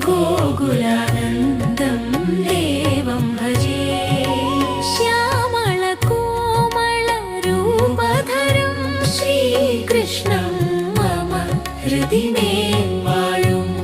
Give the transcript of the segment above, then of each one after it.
गोकुलानन्दं देवं भजे। श्यामलकोमलरूपधरं श्रीकृष्णं मम हृदि मे वाळुम्।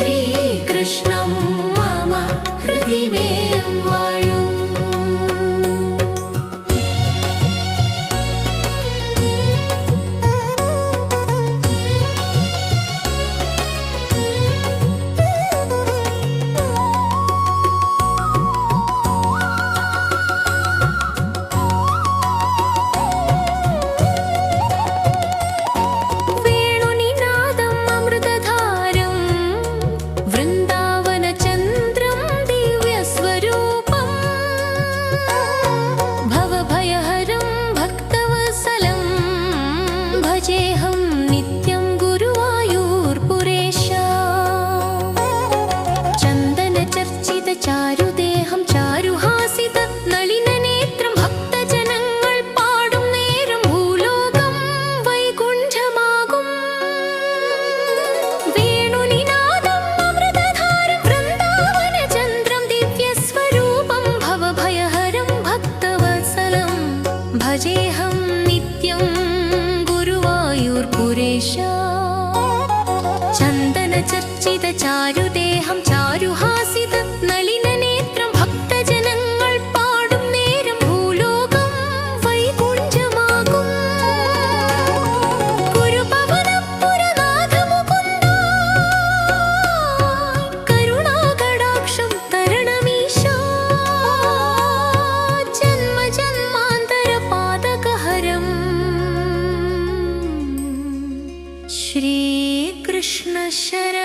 श्रीकृष्णं मम हृदि मे वाळुम्। भजेऽहं नित्यं गुरुवायूर्पुरेश। चन्दनचर्चितचारुदेहं चारुहासित नलिननेत्रं भक्तजनങ്ങൾ പാടും നേരം ഭൂലോകം വൈകുണ്ഠമാകും। വേണുനിനാദം അമൃതധാരം വൃന്ദാവനചന്ദ്രം ദിവ്യസ്വരൂപം ഭവഭയഹരം ഭക്തവത്സലം ഭജേऽहं नित्यं गुरुवायूर्पुरेश। ചന്ദനചർച്ചിതചാരുദേഹം ചാരുഹാസിത നളിനനേത്രം ഭക്തജനങ്ങൾ പാടും നേരം ഭൂലോകം വൈകുണ്ഠമാകും। ഗുരുപവനപുരനാഥമുകുന്ദ കരുണാകടാക്ഷം തരണമീശ। ജന്മജന്മാന്തരപാതകഹരം श्रीकृष्ण शरण।